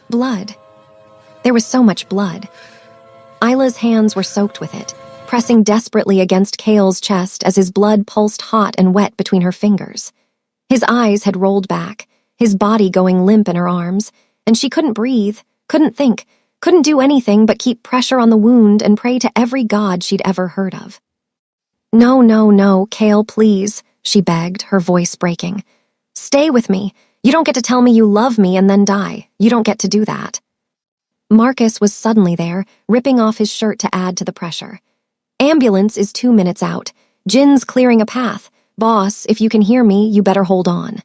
Blood. There was so much blood. Isla's hands were soaked with it, pressing desperately against Cale's chest as his blood pulsed hot and wet between her fingers. His eyes had rolled back, his body going limp in her arms, and she couldn't breathe, couldn't think, couldn't do anything but keep pressure on the wound and pray to every god she'd ever heard of. No, no, no, Cale, please, she begged, her voice breaking. Stay with me. You don't get to tell me you love me and then die. You don't get to do that. Marcus was suddenly there, ripping off his shirt to add to the pressure. Ambulance is 2 minutes out. Jin's clearing a path. Boss, if you can hear me, you better hold on.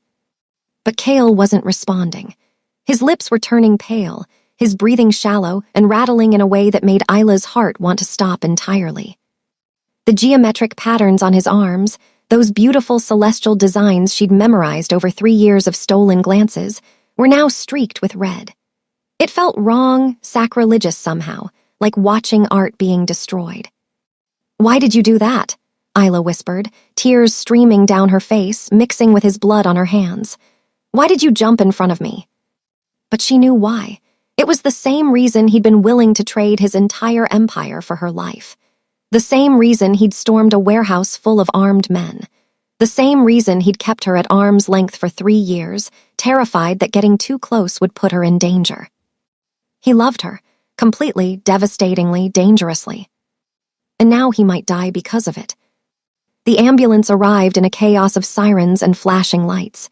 But Cale wasn't responding. His lips were turning pale, his breathing shallow and rattling in a way that made Isla's heart want to stop entirely. The geometric patterns on his arms, those beautiful celestial designs she'd memorized over 3 years of stolen glances, were now streaked with red. It felt wrong, sacrilegious somehow, like watching art being destroyed. Why did you do that? Isla whispered, tears streaming down her face, mixing with his blood on her hands. Why did you jump in front of me? But she knew why. It was the same reason he'd been willing to trade his entire empire for her life. The same reason he'd stormed a warehouse full of armed men. The same reason he'd kept her at arm's length for 3 years, terrified that getting too close would put her in danger. He loved her, completely, devastatingly, dangerously. And now he might die because of it. The ambulance arrived in a chaos of sirens and flashing lights.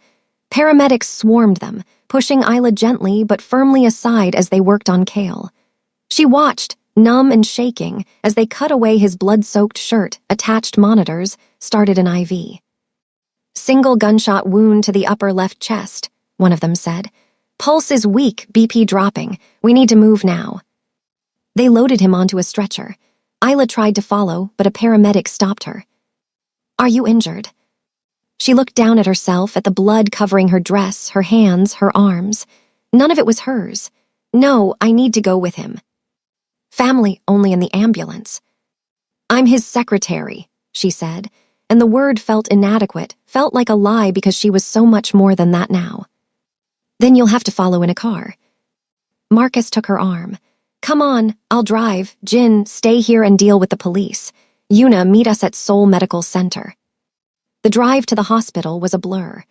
Paramedics swarmed them, pushing Isla gently but firmly aside as they worked on Cale. She watched, numb and shaking, as they cut away his blood-soaked shirt, attached monitors, started an IV. Single gunshot wound to the upper left chest, one of them said. Pulse is weak, BP dropping. We need to move now. They loaded him onto a stretcher. Isla tried to follow, but a paramedic stopped her. Are you injured? She looked down at herself, at the blood covering her dress, her hands, her arms. None of it was hers. No, I need to go with him. Family only in the ambulance. I'm his secretary, she said, and the word felt inadequate, felt like a lie because she was so much more than that now. Then you'll have to follow in a car. Marcus took her arm. Come on, I'll drive. Jin, stay here and deal with the police. Yuna, meet us at Seoul Medical Center. The drive to the hospital was a blur.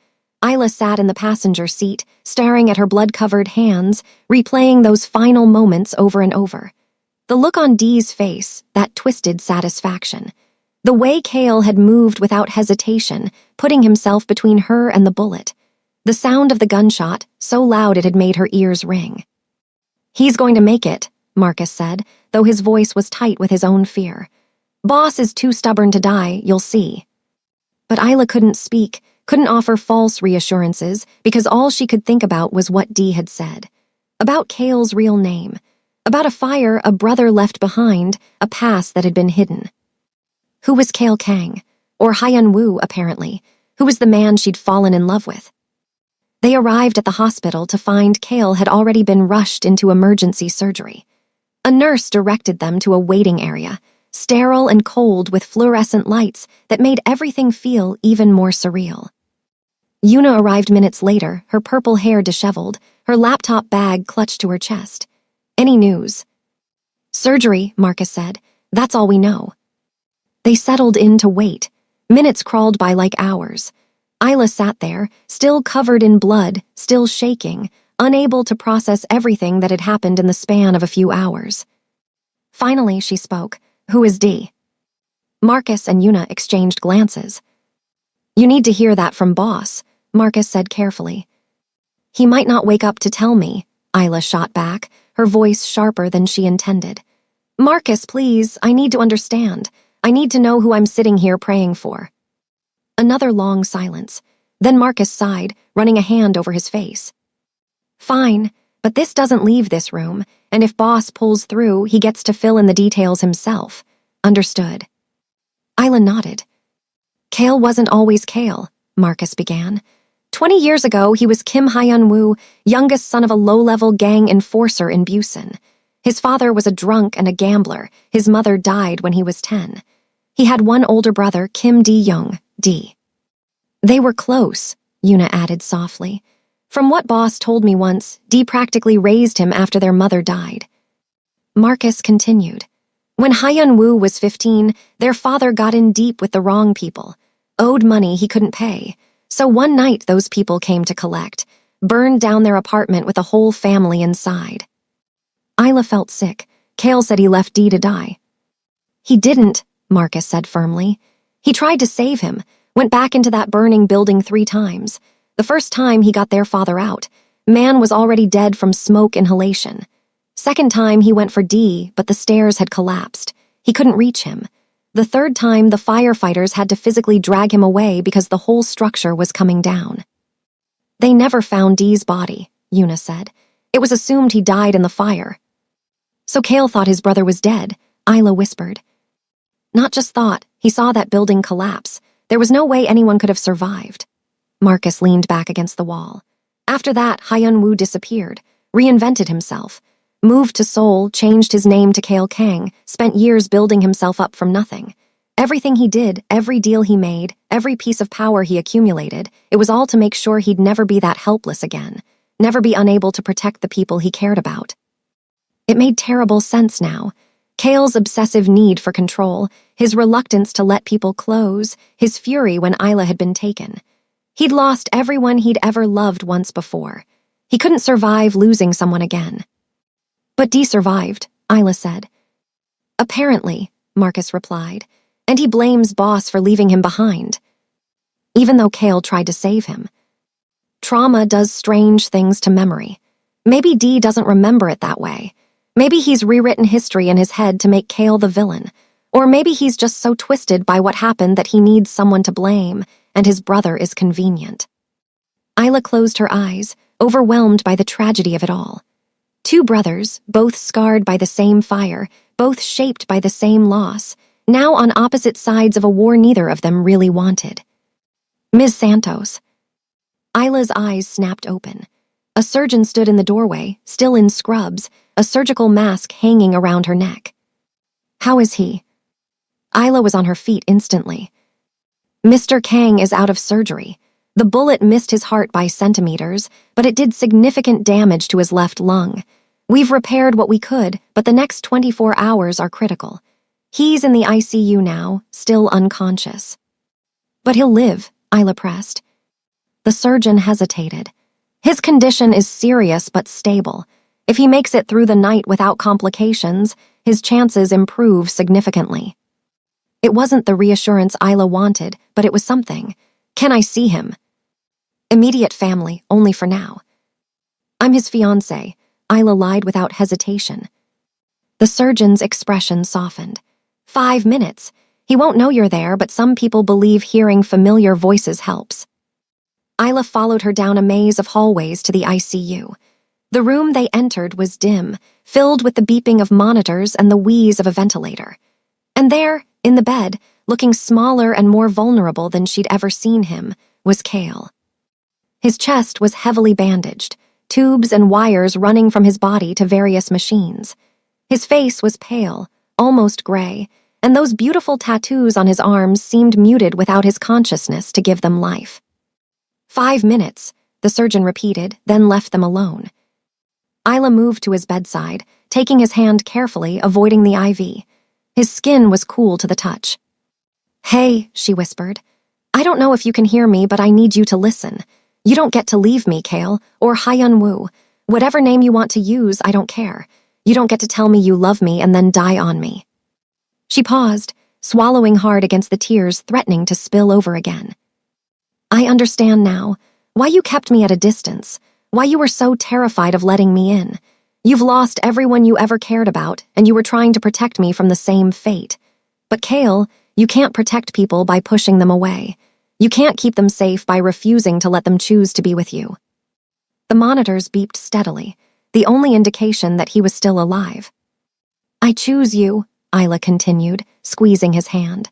Isla sat in the passenger seat, staring at her blood-covered hands, replaying those final moments over and over. The look on Dee's face, that twisted satisfaction. The way Cale had moved without hesitation, putting himself between her and the bullet. The sound of the gunshot, so loud it had made her ears ring. He's going to make it, Marcus said, though his voice was tight with his own fear. Boss is too stubborn to die, you'll see. But Isla couldn't speak, couldn't offer false reassurances, because all she could think about was what Dee had said. About Cale's real name. About a fire a brother left behind, a past that had been hidden. Who was Cale Kang? Or Hyun Woo, apparently. Who was the man she'd fallen in love with? They arrived at the hospital to find Cale had already been rushed into emergency surgery. A nurse directed them to a waiting area, sterile and cold with fluorescent lights that made everything feel even more surreal. Yuna arrived minutes later, her purple hair disheveled, her laptop bag clutched to her chest. Any news? Surgery, Marcus said. That's all we know. They settled in to wait. Minutes crawled by like hours. Isla sat there, still covered in blood, still shaking, unable to process everything that had happened in the span of a few hours. Finally, she spoke. Who is Dee? Marcus and Yuna exchanged glances. You need to hear that from boss, Marcus said carefully. He might not wake up to tell me, Isla shot back, her voice sharper than she intended. Marcus, please, I need to understand. I need to know who I'm sitting here praying for. Another long silence. Then Marcus sighed, running a hand over his face. Fine, but this doesn't leave this room, and if boss pulls through, he gets to fill in the details himself. Understood. Isla nodded. Cale wasn't always Cale, Marcus began. 20 years ago, he was Kim Hyun-woo, youngest son of a low-level gang enforcer in Busan. His father was a drunk and a gambler. His mother died when he was 10. He had one older brother, Kim D-young, D. They were close, Yuna added softly. From what boss told me once, Dee practically raised him after their mother died. Marcus continued. When Hyun Woo was 15, their father got in deep with the wrong people, owed money he couldn't pay. So one night those people came to collect, burned down their apartment with a whole family inside. Isla felt sick. Kale said he left Dee to die. He didn't, Marcus said firmly. He tried to save him, went back into that burning building 3 times. The first time he got their father out, man was already dead from smoke inhalation. Second time he went for Dee, but the stairs had collapsed. He couldn't reach him. The third time the firefighters had to physically drag him away because the whole structure was coming down. They never found Dee's body, Yuna said. It was assumed he died in the fire. So Kale thought his brother was dead, Isla whispered. Not just thought, he saw that building collapse. There was no way anyone could have survived. Marcus leaned back against the wall. After that, Hyun Woo disappeared, reinvented himself, moved to Seoul, changed his name to Kale Kang, spent years building himself up from nothing. Everything he did, every deal he made, every piece of power he accumulated, it was all to make sure he'd never be that helpless again, never be unable to protect the people he cared about. It made terrible sense now. Kale's obsessive need for control, his reluctance to let people close, his fury when Isla had been taken. He'd lost everyone he'd ever loved once before. He couldn't survive losing someone again. But Dee survived, Isla said. Apparently, Marcus replied, and he blames Boss for leaving him behind. Even though Kale tried to save him. Trauma does strange things to memory. Maybe Dee doesn't remember it that way. Maybe he's rewritten history in his head to make Kale the villain. Or maybe he's just so twisted by what happened that he needs someone to blame, and his brother is convenient. Isla closed her eyes, overwhelmed by the tragedy of it all. 2 brothers, both scarred by the same fire, both shaped by the same loss, now on opposite sides of a war neither of them really wanted. Ms. Santos. Isla's eyes snapped open. A surgeon stood in the doorway, still in scrubs, a surgical mask hanging around her neck. How is he? Isla was on her feet instantly. Mr. Kang is out of surgery. The bullet missed his heart by centimeters, but it did significant damage to his left lung. We've repaired what we could, but the next 24 hours are critical. He's in the ICU now, still unconscious. But he'll live, Isla pressed. The surgeon hesitated. His condition is serious but stable. If he makes it through the night without complications, his chances improve significantly. It wasn't the reassurance Isla wanted, but it was something. Can I see him? Immediate family, only for now. I'm his fiancée, Isla lied without hesitation. The surgeon's expression softened. 5 minutes. He won't know you're there, but some people believe hearing familiar voices helps. Isla followed her down a maze of hallways to the ICU. The room they entered was dim, filled with the beeping of monitors and the wheeze of a ventilator. And there, in the bed, looking smaller and more vulnerable than she'd ever seen him, was Kale. His chest was heavily bandaged, tubes and wires running from his body to various machines. His face was pale, almost gray, and those beautiful tattoos on his arms seemed muted without his consciousness to give them life. 5 minutes, the surgeon repeated, then left them alone. Isla moved to his bedside, taking his hand carefully, avoiding the IV. His skin was cool to the touch. Hey, she whispered. I don't know if you can hear me, but I need you to listen. You don't get to leave me, Kale, or Hyun Woo. Whatever name you want to use, I don't care. You don't get to tell me you love me and then die on me. She paused, swallowing hard against the tears threatening to spill over again. I understand now why you kept me at a distance, why you were so terrified of letting me in. You've lost everyone you ever cared about, and you were trying to protect me from the same fate. But Kale, you can't protect people by pushing them away. You can't keep them safe by refusing to let them choose to be with you. The monitors beeped steadily, the only indication that he was still alive. I choose you, Isla continued, squeezing his hand.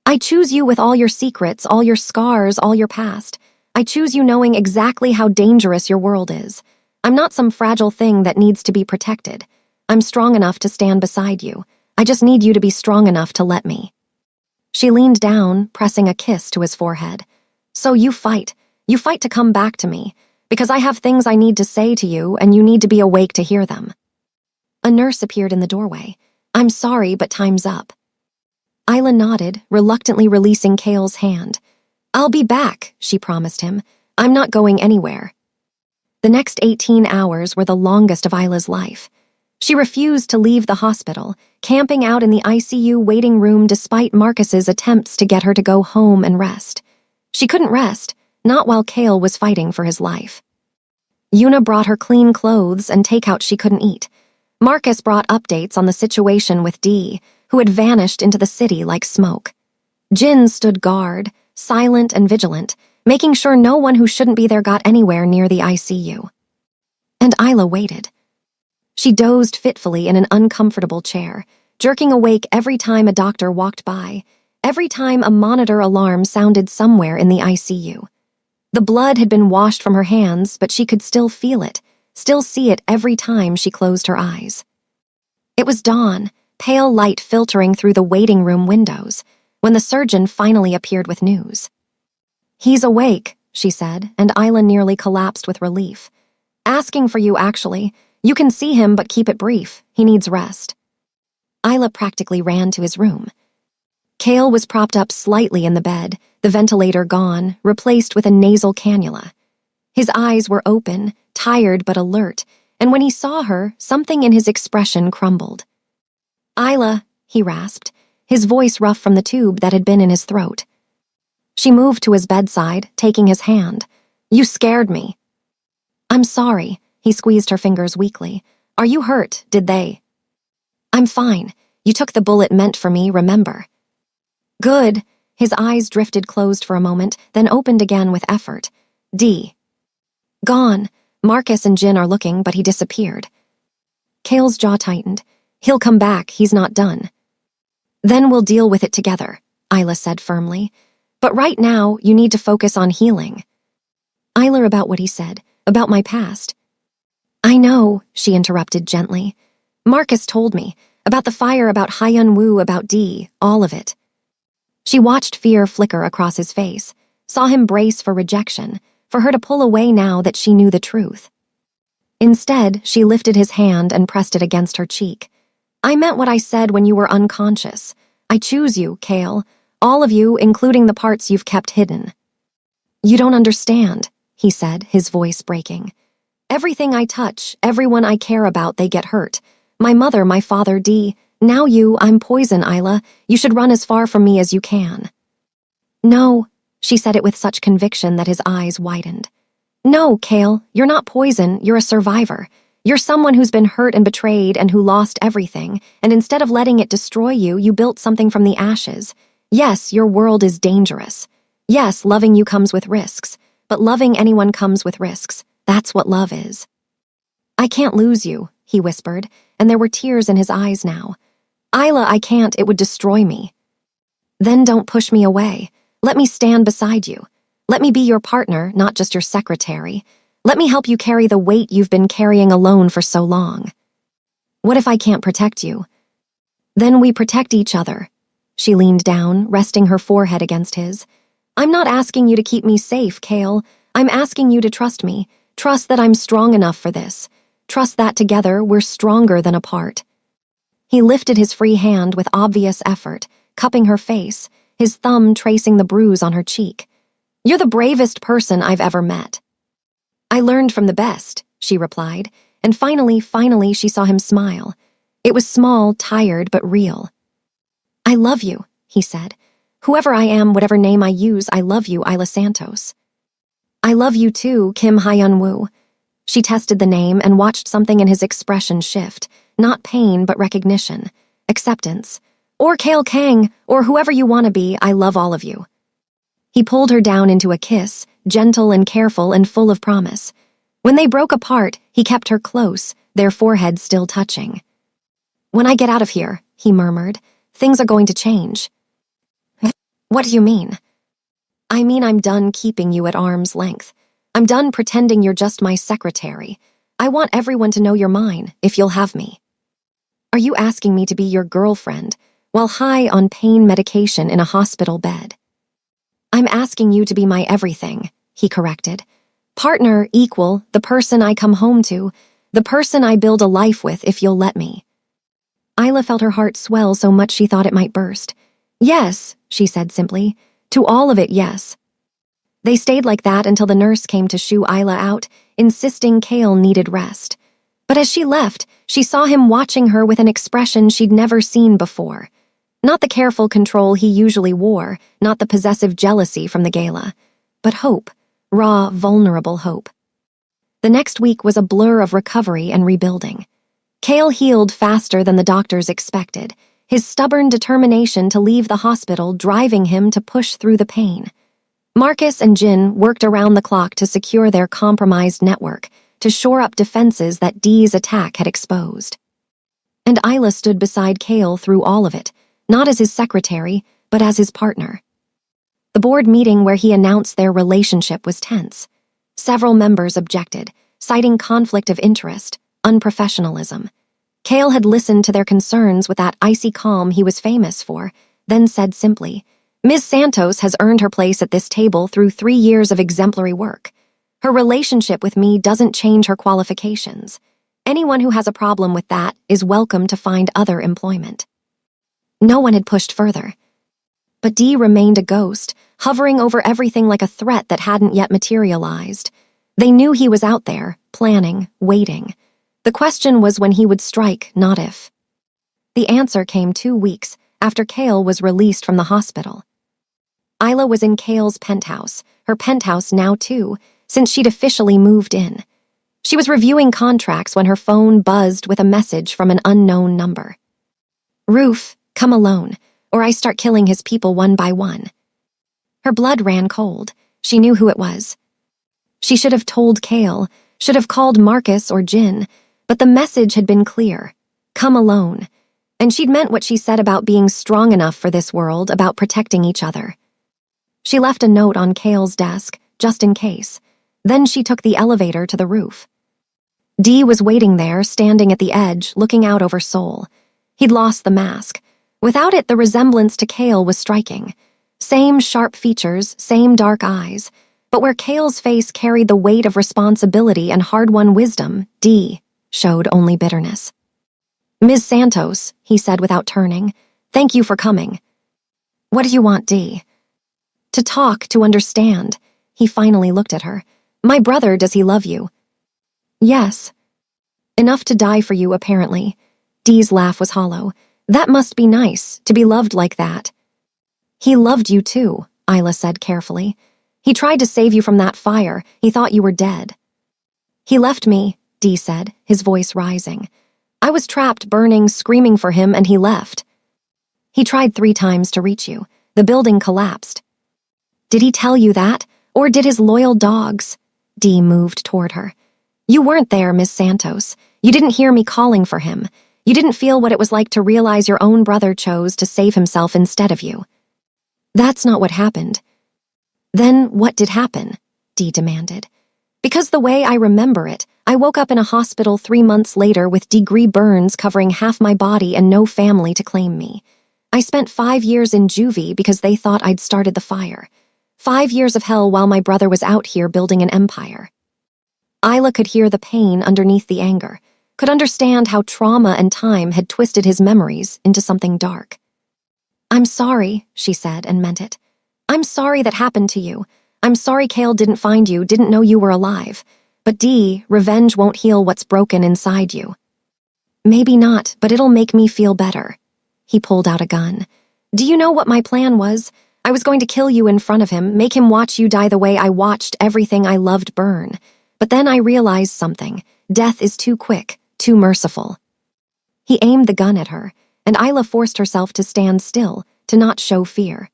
I choose you with all your secrets, all your scars, all your past. I choose you knowing exactly how dangerous your world is. I'm not some fragile thing that needs to be protected. I'm strong enough to stand beside you. I just need you to be strong enough to let me. She leaned down, pressing a kiss to his forehead. So you fight. You fight to come back to me. because I have things I need to say to you and you need to be awake to hear them. A nurse appeared in the doorway. I'm sorry, but time's up. Isla nodded, reluctantly releasing Cale's hand. I'll be back, she promised him. I'm not going anywhere. The next 18 hours were the longest of Isla's life. She refused to leave the hospital, camping out in the ICU waiting room despite Marcus's attempts to get her to go home and rest. She couldn't rest, not while Cale was fighting for his life. Una brought her clean clothes and takeout she couldn't eat. Marcus brought updates on the situation with Dee, who had vanished into the city like smoke. Jin stood guard, silent and vigilant, making sure no one who shouldn't be there got anywhere near the ICU. And Isla waited. She dozed fitfully in an uncomfortable chair, jerking awake every time a doctor walked by, every time a monitor alarm sounded somewhere in the ICU. The blood had been washed from her hands, but she could still feel it, still see it every time she closed her eyes. It was dawn, pale light filtering through the waiting room windows, when the surgeon finally appeared with news. He's awake, she said, and Isla nearly collapsed with relief. Asking for you, actually. You can see him, but keep it brief. He needs rest. Isla practically ran to his room. Cale was propped up slightly in the bed, the ventilator gone, replaced with a nasal cannula. His eyes were open, tired but alert, and when he saw her, something in his expression crumbled. Isla, he rasped, his voice rough from the tube that had been in his throat. She moved to his bedside, taking his hand. You scared me. I'm sorry, he squeezed her fingers weakly. Are you hurt, did they? I'm fine. You took the bullet meant for me, remember? Good. His eyes drifted closed for a moment, then opened again with effort. D. Gone. Marcus and Jin are looking, but he disappeared. Cale's jaw tightened. He'll come back, he's not done. Then we'll deal with it together, Isla said firmly. But right now, you need to focus on healing. Isla, about what he said, about my past. I know, she interrupted gently. Marcus told me, about the fire, about Hyun Woo, about Dee, all of it. She watched fear flicker across his face, saw him brace for rejection, for her to pull away now that she knew the truth. Instead, she lifted his hand and pressed it against her cheek. I meant what I said when you were unconscious. I choose you, Cale. All of you, including the parts you've kept hidden. You don't understand, he said, his voice breaking. Everything I touch, everyone I care about, they get hurt. My mother, my father, Dee. Now you, I'm poison, Isla. You should run as far from me as you can. No, she said it with such conviction that his eyes widened. No, Cale, you're not poison, you're a survivor. You're someone who's been hurt and betrayed and who lost everything, and instead of letting it destroy you, you built something from the ashes. Yes, your world is dangerous. Yes, loving you comes with risks, but loving anyone comes with risks. That's what love is. I can't lose you, he whispered, and there were tears in his eyes now. Isla, I can't, it would destroy me. Then don't push me away. Let me stand beside you. Let me be your partner, not just your secretary. Let me help you carry the weight you've been carrying alone for so long. What if I can't protect you? Then we protect each other. She leaned down, resting her forehead against his. I'm not asking you to keep me safe, Cale. I'm asking you to trust me. Trust that I'm strong enough for this. Trust that together we're stronger than apart. He lifted his free hand with obvious effort, cupping her face, his thumb tracing the bruise on her cheek. You're the bravest person I've ever met. I learned from the best, she replied, and finally she saw him smile. It was small, tired, but real. I love you, he said. Whoever I am, whatever name I use, I love you, Isla Santos. I love you too, Kim Hyun Woo. She tested the name and watched something in his expression shift, not pain but recognition, acceptance. Or Cale Kang, or whoever you want to be, I love all of you. He pulled her down into a kiss, gentle and careful and full of promise. When they broke apart, he kept her close, their foreheads still touching. When I get out of here, he murmured, things are going to change. What do you mean? I mean I'm done keeping you at arm's length. I'm done pretending you're just my secretary. I want everyone to know you're mine, if you'll have me. Are you asking me to be your girlfriend, while high on pain medication in a hospital bed? I'm asking you to be my everything, he corrected. Partner equal the person I come home to, the person I build a life with if you'll let me. Isla felt her heart swell so much she thought it might burst. Yes, she said simply. To all of it, yes. They stayed like that until the nurse came to shoo Isla out, insisting Cale needed rest. But as she left, she saw him watching her with an expression she'd never seen before. Not the careful control he usually wore, not the possessive jealousy from the gala, but hope, raw, vulnerable hope. The next week was a blur of recovery and rebuilding. Cale healed faster than the doctors expected, his stubborn determination to leave the hospital driving him to push through the pain. Marcus and Jin worked around the clock to secure their compromised network, to shore up defenses that Dee's attack had exposed. And Isla stood beside Cale through all of it, not as his secretary, but as his partner. The board meeting where he announced their relationship was tense. Several members objected, citing conflict of interest, unprofessionalism. Cale had listened to their concerns with that icy calm he was famous for, then said simply, Ms. Santos has earned her place at this table through 3 years of exemplary work. Her relationship with me doesn't change her qualifications. Anyone who has a problem with that is welcome to find other employment. No one had pushed further. But Dee remained a ghost, hovering over everything like a threat that hadn't yet materialized. They knew he was out there, planning, waiting. The question was when he would strike, not if. The answer came 2 weeks after Cale was released from the hospital. Isla was in Cale's penthouse, her penthouse now too, since she'd officially moved in. She was reviewing contracts when her phone buzzed with a message from an unknown number. Roof, come alone, or I start killing his people one by one. Her blood ran cold. She knew who it was. She should have told Cale, should have called Marcus or Jin, but the message had been clear. Come alone. And she'd meant what she said about being strong enough for this world, about protecting each other. She left a note on Cale's desk, just in case. Then she took the elevator to the roof. Dee was waiting there, standing at the edge, looking out over Seoul. He'd lost the mask. Without it, the resemblance to Cale was striking. Same sharp features, same dark eyes. But where Cale's face carried the weight of responsibility and hard-won wisdom, Dee showed only bitterness. Ms. Santos, he said without turning, thank you for coming. What do you want, Dee? To talk, to understand. He finally looked at her. My brother, does he love you? Yes. Enough to die for you, apparently. Dee's laugh was hollow. That must be nice, to be loved like that. He loved you too, Isla said carefully. He tried to save you from that fire. He thought you were dead. He left me, Dee said, his voice rising. I was trapped, burning, screaming for him, and he left. He tried 3 times to reach you. The building collapsed. Did he tell you that? Or did his loyal dogs? Dee moved toward her. You weren't there, Miss Santos. You didn't hear me calling for him. You didn't feel what it was like to realize your own brother chose to save himself instead of you. That's not what happened. Then what did happen? Dee demanded. Because the way I remember it, I woke up in a hospital 3 months later with degree burns covering half my body and no family to claim me. I spent 5 years in juvie because they thought I'd started the fire. 5 years of hell while my brother was out here building an empire. Isla could hear the pain underneath the anger, could understand how trauma and time had twisted his memories into something dark. I'm sorry, she said, and meant it. I'm sorry that happened to you. I'm sorry Cale didn't find you, didn't know you were alive. But Dee, revenge won't heal what's broken inside you. Maybe not, but it'll make me feel better. He pulled out a gun. Do you know what my plan was? I was going to kill you in front of him, make him watch you die the way I watched everything I loved burn. But then I realized something. Death is too quick, too merciful. He aimed the gun at her, and Isla forced herself to stand still, to not show fear.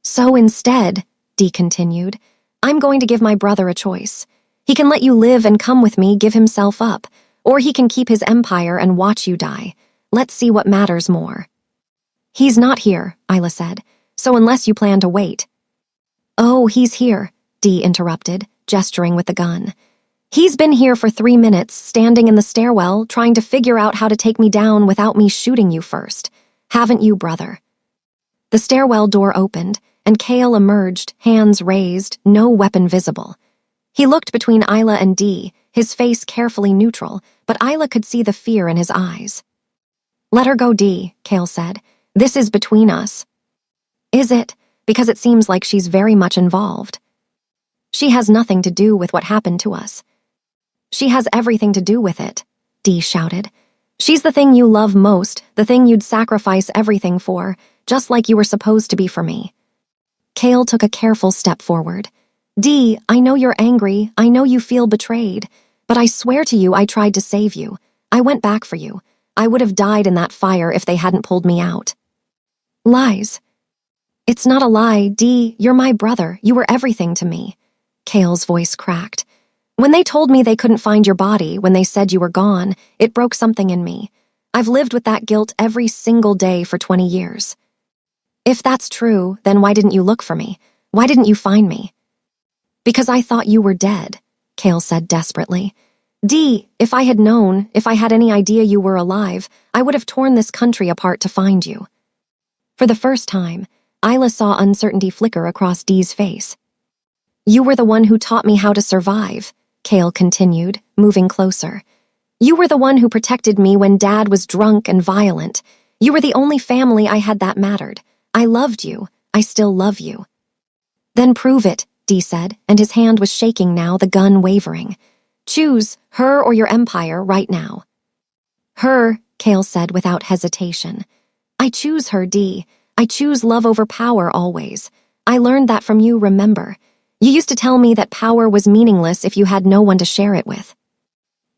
So instead, Dee continued, I'm going to give my brother a choice. He can let you live and come with me, give himself up, or he can keep his empire and watch you die. Let's see what matters more. He's not here, Isla said, so unless you plan to wait. Oh, he's here, Dee interrupted, gesturing with the gun. He's been here for 3 minutes, standing in the stairwell, trying to figure out how to take me down without me shooting you first. Haven't you, brother? The stairwell door opened, and Cale emerged, hands raised, no weapon visible. He looked between Isla and Dee, his face carefully neutral, but Isla could see the fear in his eyes. "Let her go, Dee," Cale said. "This is between us." "Is it? Because it seems like she's very much involved." "She has nothing to do with what happened to us." "She has everything to do with it," Dee shouted. "She's the thing you love most, the thing you'd sacrifice everything for, just like you were supposed to be for me." Cale took a careful step forward. "Dee, I know you're angry, I know you feel betrayed, but I swear to you I tried to save you. I went back for you. I would have died in that fire if they hadn't pulled me out." "Lies." "It's not a lie, Dee, you're my brother, you were everything to me." Cale's voice cracked. "When they told me they couldn't find your body, when they said you were gone, it broke something in me. I've lived with that guilt every single day for 20 years. If that's true, then why didn't you look for me? Why didn't you find me?" "Because I thought you were dead," Cale said desperately. "Dee, if I had known, if I had any idea you were alive, I would have torn this country apart to find you." For the first time, Isla saw uncertainty flicker across Dee's face. "You were the one who taught me how to survive," Cale continued, moving closer. "You were the one who protected me when Dad was drunk and violent. You were the only family I had that mattered. I loved you. I still love you." "Then prove it," Dee said, and his hand was shaking now, the gun wavering. "Choose, her or your empire, right now." "Her," Cale said without hesitation. "I choose her, Dee. I choose love over power always. I learned that from you, remember? You used to tell me that power was meaningless if you had no one to share it with."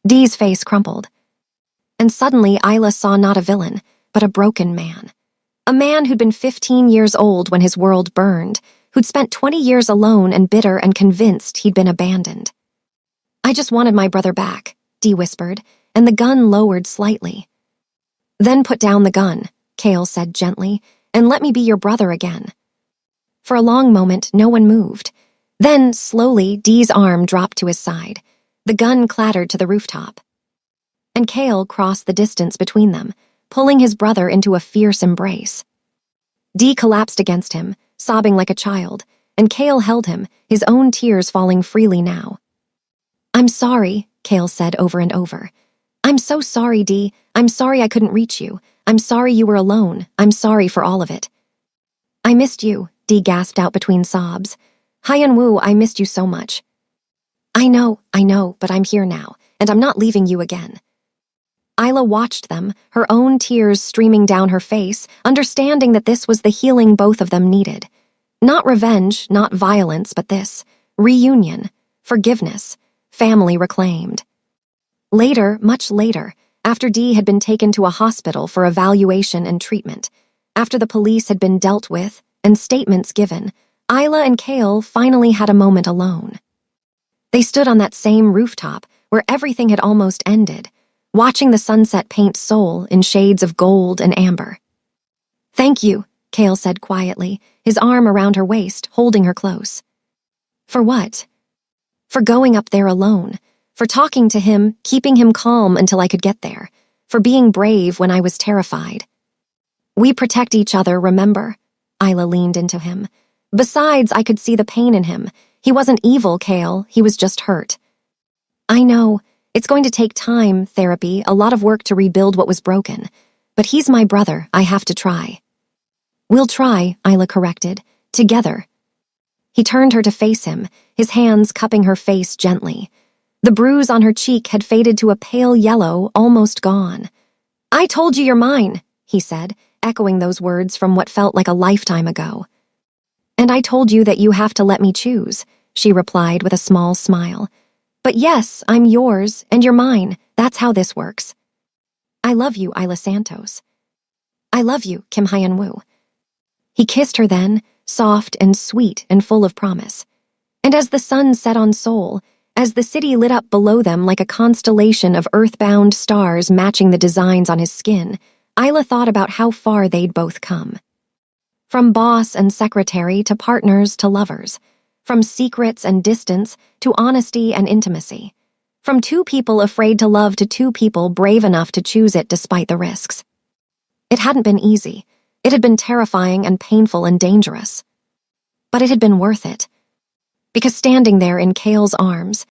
Dee's face crumpled. And suddenly Isla saw not a villain, but a broken man. A man who'd been 15 years old when his world burned, who'd spent 20 years alone and bitter and convinced he'd been abandoned. "I just wanted my brother back," Dee whispered, and the gun lowered slightly. "Then put down the gun," Cale said gently, "and let me be your brother again." For a long moment, no one moved. Then, slowly, Dee's arm dropped to his side. The gun clattered to the rooftop. And Cale crossed the distance between them, pulling his brother into a fierce embrace. Dee collapsed against him, sobbing like a child, and Cale held him, his own tears falling freely now. "I'm sorry," Cale said over and over. "I'm so sorry, Dee. I'm sorry I couldn't reach you. I'm sorry you were alone. I'm sorry for all of it." "I missed you," Dee gasped out between sobs. "Hyun-woo, I missed you so much." I know, but I'm here now, and I'm not leaving you again." Isla watched them, her own tears streaming down her face, understanding that this was the healing both of them needed. Not revenge, not violence, but this. Reunion, forgiveness, family reclaimed. Later, much later, after Dee had been taken to a hospital for evaluation and treatment, after the police had been dealt with and statements given, Isla and Cale finally had a moment alone. They stood on that same rooftop where everything had almost ended, watching the sunset paint Seoul in shades of gold and amber. "Thank you," Cale said quietly, his arm around her waist, holding her close. "For what?" "For going up there alone, for talking to him, keeping him calm until I could get there, for being brave when I was terrified." "We protect each other, remember?" Isla leaned into him. "Besides, I could see the pain in him. He wasn't evil, Cale, he was just hurt." "I know. It's going to take time, therapy, a lot of work to rebuild what was broken. But he's my brother, I have to try." "We'll try," Isla corrected. "Together." He turned her to face him, his hands cupping her face gently. The bruise on her cheek had faded to a pale yellow, almost gone. "I told you you're mine," he said, echoing those words from what felt like a lifetime ago. "And I told you that you have to let me choose," she replied with a small smile. "But yes, I'm yours, and you're mine. That's how this works." "I love you, Isla Santos." "I love you, Kim Hyun-woo." He kissed her then, soft and sweet and full of promise. And as the sun set on Seoul, as the city lit up below them like a constellation of earthbound stars matching the designs on his skin, Isla thought about how far they'd both come. From boss and secretary to partners to lovers. From secrets and distance to honesty and intimacy. From two people afraid to love to two people brave enough to choose it despite the risks. It hadn't been easy. It had been terrifying and painful and dangerous. But it had been worth it. because standing there in Kale's arms,